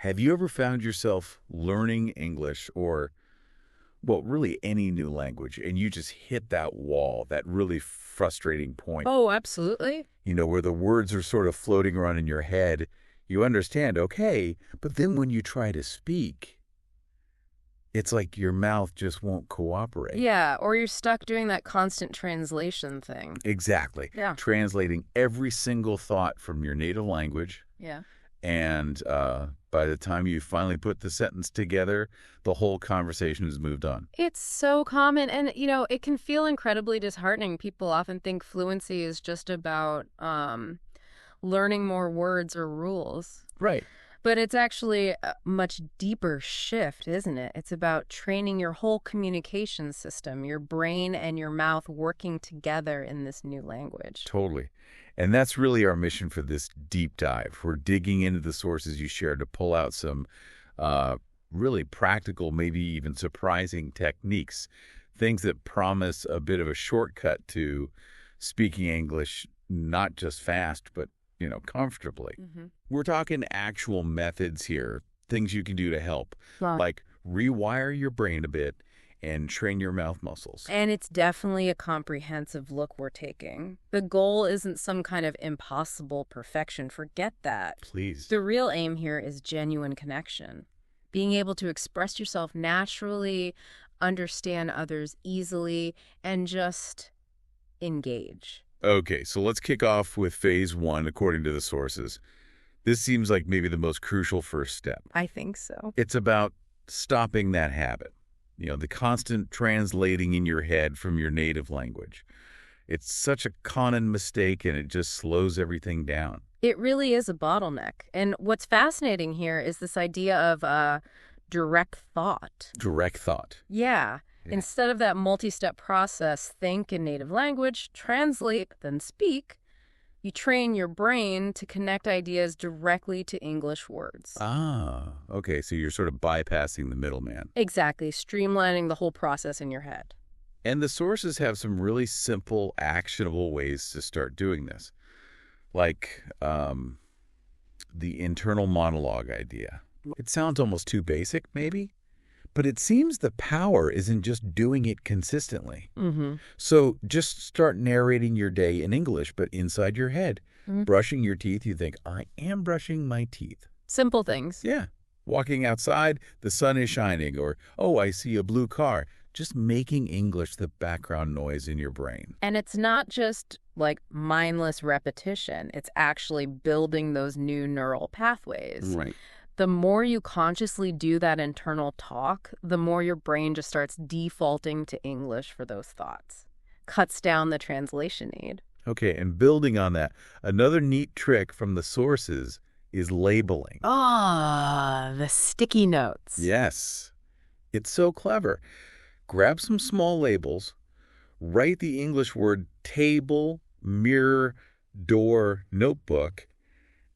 Have you ever found yourself learning English or, well, really any new language, and you just hit that wall, that really frustrating point, Oh, absolutely. where the words are sort of floating around in your head? You understand, okay, but then when you try to speak, it's like your mouth just won't cooperate. Yeah, or you're stuck doing that constant translation thing. Exactly. Yeah. Translating every single thought from your native language. Yeah. And by the time you finally put the sentence together, the whole conversation has moved on. It's so common, and, it can feel incredibly disheartening. People often think fluency is just about learning more words or rules. Right. But it's actually a much deeper shift, isn't it? It's about training your whole communication system, your brain and your mouth working together in this new language. Totally. And that's really our mission for this deep dive. We're digging into the sources you shared to pull out some really practical, maybe even surprising techniques, things that promise a bit of a shortcut to speaking English, not just fast, but comfortably. Mm-hmm. We're talking actual methods here, things you can do to help, Wow. like rewire your brain a bit and train your mouth muscles. And it's definitely a comprehensive look we're taking. The goal isn't some kind of impossible perfection. Forget that. Please. The real aim here is genuine connection. Being able to express yourself naturally, understand others easily, and just engage. Okay, so let's kick off with phase one, according to the sources. This seems like maybe the most crucial first step. I think so. It's about stopping that habit, the constant translating in your head from your native language. It's such a common mistake, and it just slows everything down. It really is a bottleneck. And what's fascinating here is this idea of direct thought. Direct thought. Yeah. Yeah. Instead of that multi-step process, think in native language, translate, then speak, you train your brain to connect ideas directly to English words. Ah, okay, so you're sort of bypassing the middleman. Exactly, streamlining the whole process in your head. And the sources have some really simple, actionable ways to start doing this, like the internal monologue idea. It sounds almost too basic, maybe? But it seems the power isn't just doing it consistently. Mm-hmm. So just start narrating your day in English, but inside your head. Mm-hmm. Brushing your teeth, you think, I am brushing my teeth. Simple things. Yeah. Walking outside, the sun is shining, or, oh, I see a blue car. Just making English the background noise in your brain. And it's not just like mindless repetition. It's actually building those new neural pathways. Right. The more you consciously do that internal talk, the more your brain just starts defaulting to English for those thoughts. Cuts down the translation need. Okay, and building on that, another neat trick from the sources is labeling. Ah, the sticky notes. Yes. It's so clever. Grab some small labels, write the English word table, mirror, door, notebook,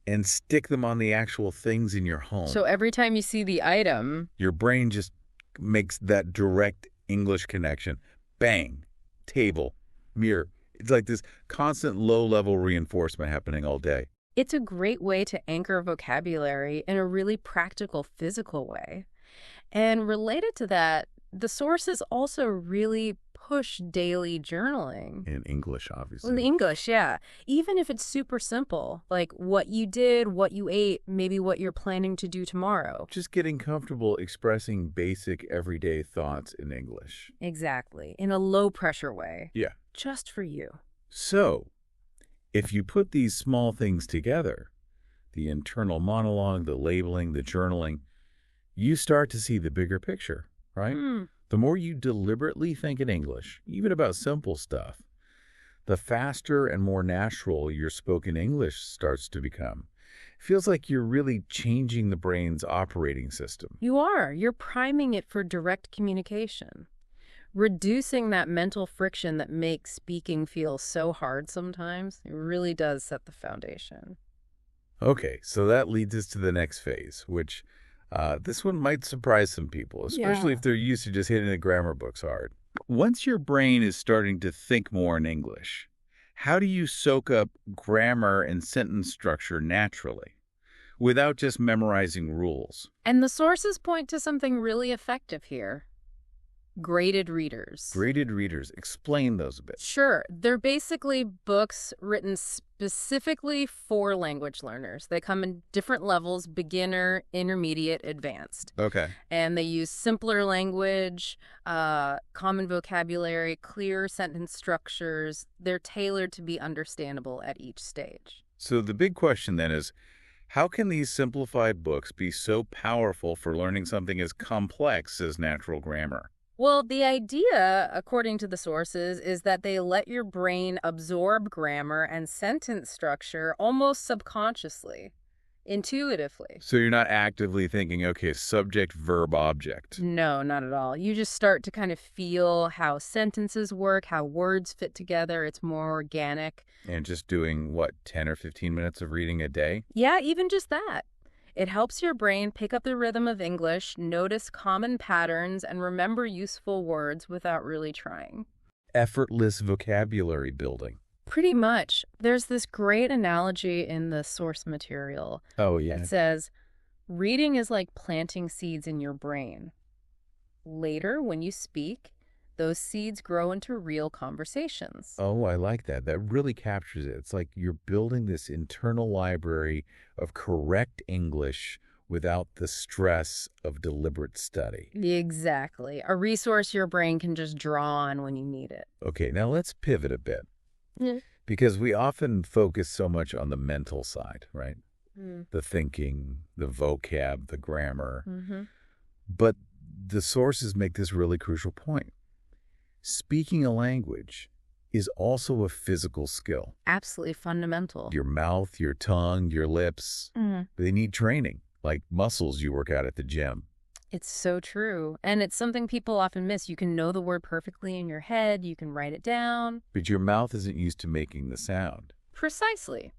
and stick them on the actual things in your home. So every time you see the item, your brain just makes that direct English connection. Bang, table, mirror. It's like this constant low-level reinforcement happening all day. it's a great way to anchor vocabulary in a really practical, physical way. And related to that, the sources also really push daily journaling. In English, obviously. In English, yeah. Even if it's super simple, like what you did, what you ate, maybe what you're planning to do tomorrow. Just getting comfortable expressing basic everyday thoughts in English. Exactly. In a low-pressure way. Yeah. Just for you. So, if you put these small things together, the internal monologue, the labeling, the journaling, you start to see the bigger picture, right? The more you deliberately think in English, even about simple stuff, the faster and more natural your spoken English starts to become. It feels like you're really changing the brain's operating system. You are. You're priming it for direct communication. Reducing that mental friction that makes speaking feel so hard sometimes, it really does set the foundation. Okay, so that leads us to the next phase, which this one might surprise some people, especially if they're used to just hitting the grammar books hard. Once your brain is starting to think more in English, how do you soak up grammar and sentence structure naturally without just memorizing rules. And the sources point to something really effective here. Graded readers. Graded readers. Explain those a bit. Sure. They're basically books written specifically for language learners. They come in different levels: beginner, intermediate, advanced. Okay. And they use simpler language, common vocabulary, clear sentence structures. They're tailored to be understandable at each stage. So the big question then is, how can these simplified books be so powerful for learning something as complex as natural grammar? Well, the idea, according to the sources, is that they let your brain absorb grammar and sentence structure almost subconsciously, intuitively. So you're not actively thinking, okay, subject, verb, object. No, not at all. You just start to kind of feel how sentences work, how words fit together. It's more organic. And just doing, 10 or 15 minutes of reading a day? Yeah, even just that. It helps your brain pick up the rhythm of English, notice common patterns, and remember useful words without really trying. Effortless vocabulary building. Pretty much. There's this great analogy in the source material. Oh, yeah. It says, reading is like planting seeds in your brain. Later, when you speak, those seeds grow into real conversations. Oh, I like that. That really captures it. It's like you're building this internal library of correct English without the stress of deliberate study. Exactly. A resource your brain can just draw on when you need it. Okay, now let's pivot a bit. Yeah. Because we often focus so much on the mental side, right? Mm. The thinking, the vocab, the grammar. Mm-hmm. But the sources make this really crucial point. Speaking a language is also a physical skill. Absolutely fundamental. Your mouth, your tongue, your lips, they need training, like muscles you work out at the gym. It's so true. And it's something people often miss. You can know the word perfectly in your head. You can write it down. But your mouth isn't used to making the sound. Precisely.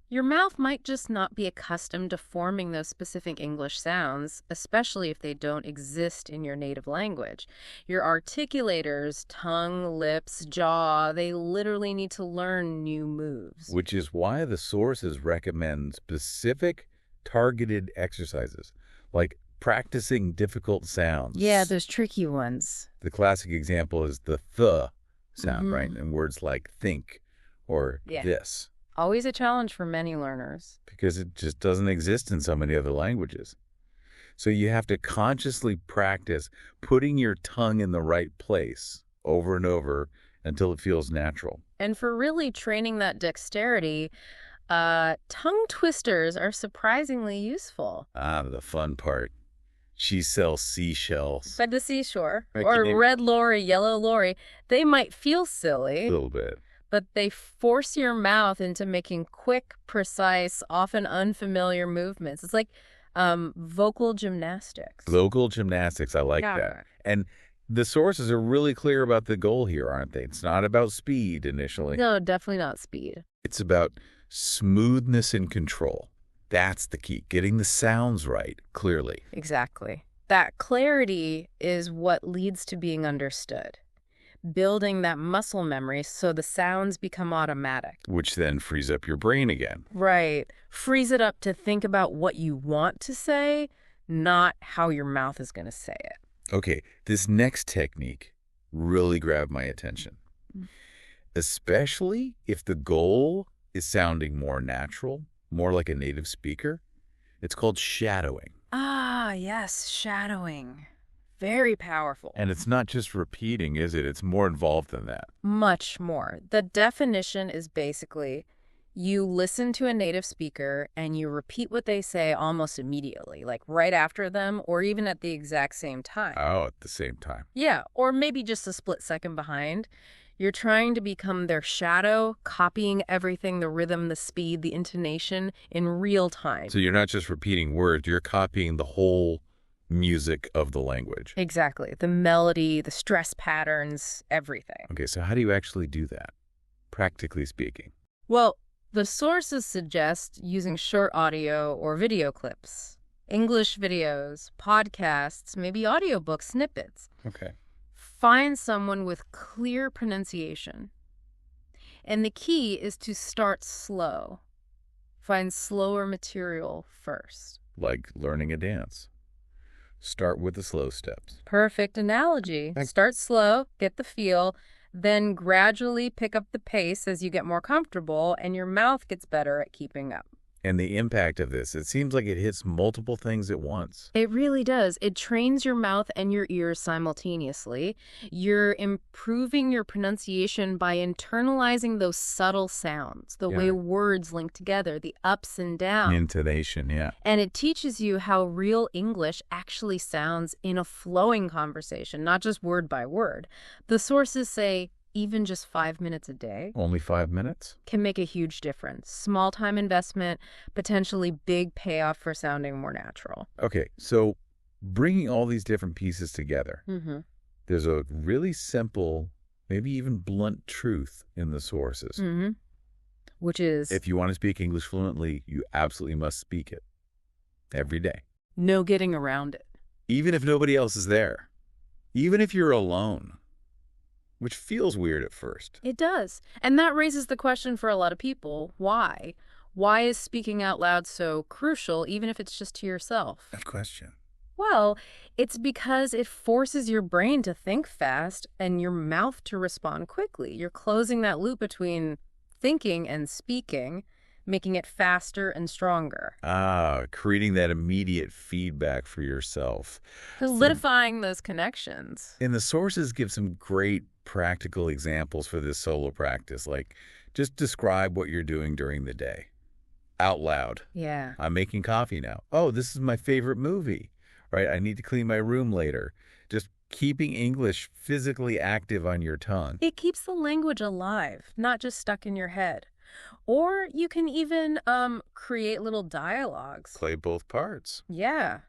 Your mouth might just not be accustomed to forming those specific English sounds, especially if they don't exist in your native language. Your articulators, tongue, lips, jaw, they literally need to learn new moves. Which is why the sources recommend specific, targeted exercises, like practicing difficult sounds. Yeah, those tricky ones. The classic example is the th sound, right? And words like think or this. Always a challenge for many learners. Because it just doesn't exist in so many other languages. So you have to consciously practice putting your tongue in the right place over and over until it feels natural. And for really training that dexterity, tongue twisters are surprisingly useful. Ah, the fun part. She sells seashells. By the seashore. Or red lorry, yellow lorry. They might feel silly. A little bit. But they force your mouth into making quick, precise, often unfamiliar movements. It's like vocal gymnastics. Vocal gymnastics, I like that. And the sources are really clear about the goal here, aren't they? It's not about speed initially. No, definitely not speed. It's about smoothness and control. That's the key, getting the sounds right, clearly. Exactly. That clarity is what leads to being understood. Building that muscle memory so the sounds become automatic. Which then frees up your brain again. Right. Frees it up to think about what you want to say, not how your mouth is going to say it. Okay, this next technique really grabbed my attention. Especially if the goal is sounding more natural, more like a native speaker. It's called shadowing. Ah, yes, shadowing. Very powerful. And it's not just repeating, is it? It's more involved than that. Much more. The definition is basically you listen to a native speaker and you repeat what they say almost immediately, like right after them or even at the exact same time. Oh, at the same time. Yeah, or maybe just a split second behind. You're trying to become their shadow, copying everything, the rhythm, the speed, the intonation in real time. So you're not just repeating words, you're copying the whole music of the language. Exactly. The melody, the stress patterns, everything. Okay, so how do you actually do that, practically speaking? Well, the sources suggest using short audio or video clips, English videos, podcasts, maybe audiobook snippets. Okay. Find someone with clear pronunciation. And the key is to start slow. Find slower material first. Like learning a dance. Start with the slow steps. Perfect analogy. Start slow, get the feel, then gradually pick up the pace as you get more comfortable and your mouth gets better at keeping up. And the impact of this, it seems like it hits multiple things at once. It really does. It trains your mouth and your ears simultaneously. You're improving your pronunciation by internalizing those subtle sounds, the way words link together, the ups and downs. Intonation, yeah. And it teaches you how real English actually sounds in a flowing conversation, not just word by word. The sources say even just 5 minutes a day. Only 5 minutes? Can make a huge difference. Small time investment, potentially big payoff for sounding more natural. Okay, so bringing all these different pieces together, there's a really simple, maybe even blunt truth in the sources. Which is? If you want to speak English fluently, you absolutely must speak it every day. No getting around it. Even if nobody else is there. Even if you're alone. Which feels weird at first. It does. And that raises the question for a lot of people, why? Why is speaking out loud so crucial, even if it's just to yourself? Good question. Well, it's because it forces your brain to think fast and your mouth to respond quickly. You're closing that loop between thinking and speaking, making it faster and stronger. Creating that immediate feedback for yourself. Solidifying those connections. And the sources give some great practical examples for this solo practice, like just describe what you're doing during the day. Out loud. Yeah. I'm making coffee now. Oh, this is my favorite movie. Right? I need to clean my room later. Just keeping English physically active on your tongue. It keeps the language alive, not just stuck in your head. Or you can even create little dialogues. Play both parts. Yeah.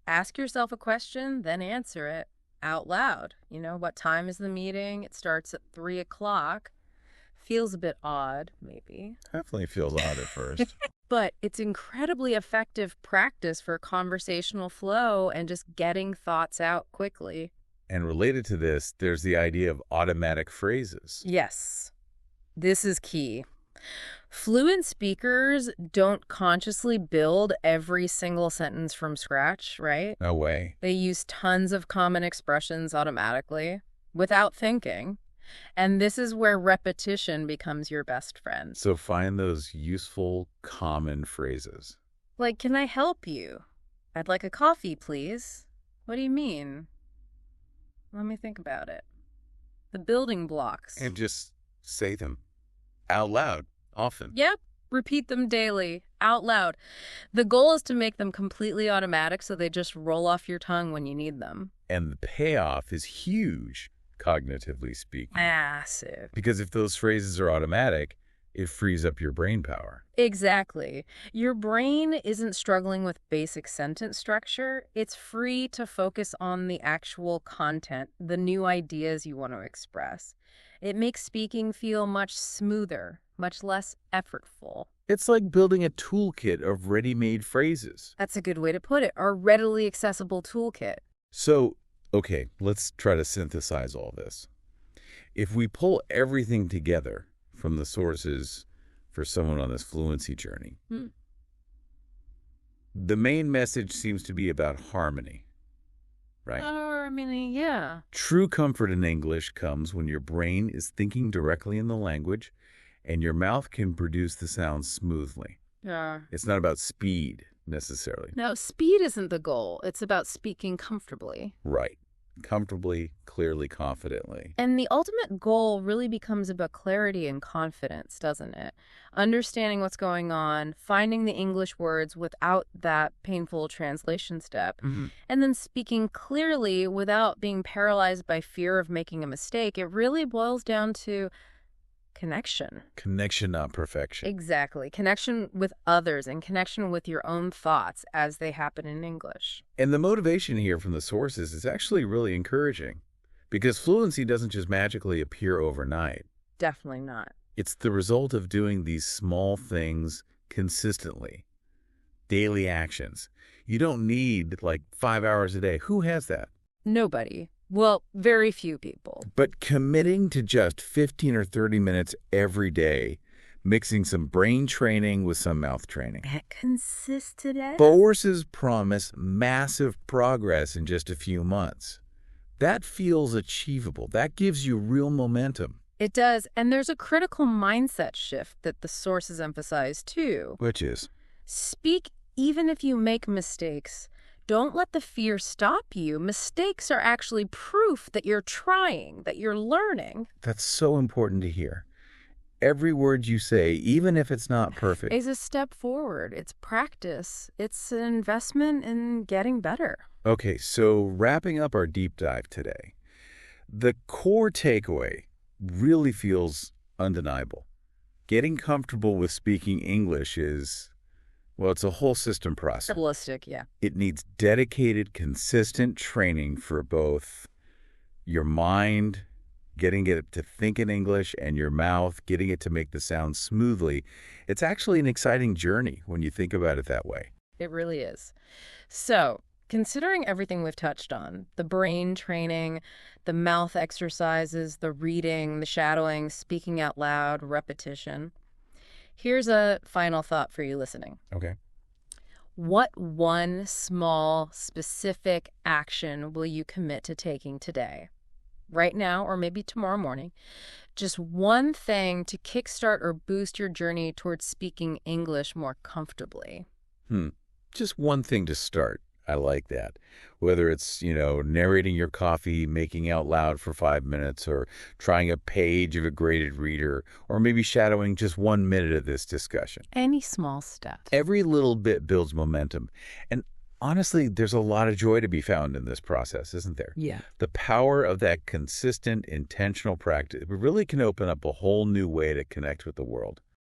Ask yourself a question, then answer it out loud. You know, what time is the meeting? It starts at 3 o'clock. Feels a bit odd, maybe. Definitely feels odd at first. But it's incredibly effective practice for conversational flow and just getting thoughts out quickly. And related to this, there's the idea of automatic phrases. Yes. This is key. Fluent speakers don't consciously build every single sentence from scratch, right? No way. They use tons of common expressions automatically, without thinking. And this is where repetition becomes your best friend. So find those useful, common phrases. Like, can I help you? I'd like a coffee, please. What do you mean? Let me think about it. The building blocks. And just say them out loud, often. Yep. Repeat them daily, out loud. The goal is to make them completely automatic so they just roll off your tongue when you need them. And the payoff is huge, cognitively speaking. Massive. Because if those phrases are automatic, it frees up your brain power. Exactly. Your brain isn't struggling with basic sentence structure. It's free to focus on the actual content, the new ideas you want to express. It makes speaking feel much smoother, much less effortful. It's like building a toolkit of ready-made phrases. That's a good way to put it, a readily accessible toolkit. So, okay, let's try to synthesize all this. If we pull everything together from the sources for someone on this fluency journey, the main message seems to be about harmony, right? Harmony, yeah. True comfort in English comes when your brain is thinking directly in the language and your mouth can produce the sounds smoothly. Yeah. It's not about speed, necessarily. No, speed isn't the goal. It's about speaking comfortably. Right. Comfortably, clearly, confidently. And the ultimate goal really becomes about clarity and confidence, doesn't it? Understanding what's going on, finding the English words without that painful translation step, and then speaking clearly without being paralyzed by fear of making a mistake. It really boils down to connection. Connection, not perfection. Exactly. Connection with others and connection with your own thoughts as they happen in English. And the motivation here from the sources is actually really encouraging because fluency doesn't just magically appear overnight. Definitely not. It's the result of doing these small things consistently. Daily actions. You don't need like 5 hours a day. Who has that? Nobody. Well, very few people. But committing to just 15 or 30 minutes every day mixing some brain training with some mouth training. Consistent. Sources promise massive progress in just a few months. That feels achievable. That gives you real momentum. It does, and there's a critical mindset shift that the sources emphasize too. Which is? Speak even if you make mistakes. Don't let the fear stop you. Mistakes are actually proof that you're trying, that you're learning. That's so important to hear. Every word you say, even if it's not perfect, is a step forward. It's practice. It's an investment in getting better. Okay, so wrapping up our deep dive today, the core takeaway really feels undeniable. Getting comfortable with speaking English is, well, it's a whole system process. Holistic, yeah. It needs dedicated, consistent training for both your mind, getting it to think in English, and your mouth, getting it to make the sound smoothly. It's actually an exciting journey when you think about it that way. It really is. So, considering everything we've touched on, the brain training, the mouth exercises, the reading, the shadowing, speaking out loud, repetition, here's a final thought for you listening. Okay. What one small, specific action will you commit to taking today? Right now, or maybe tomorrow morning. Just one thing to kickstart or boost your journey towards speaking English more comfortably. Just one thing to start. I like that. Whether it's, narrating your coffee, making out loud for 5 minutes, or trying a page of a graded reader, or maybe shadowing just 1 minute of this discussion. Any small step. Every little bit builds momentum. And honestly, there's a lot of joy to be found in this process, isn't there? Yeah. The power of that consistent, intentional practice really can open up a whole new way to connect with the world.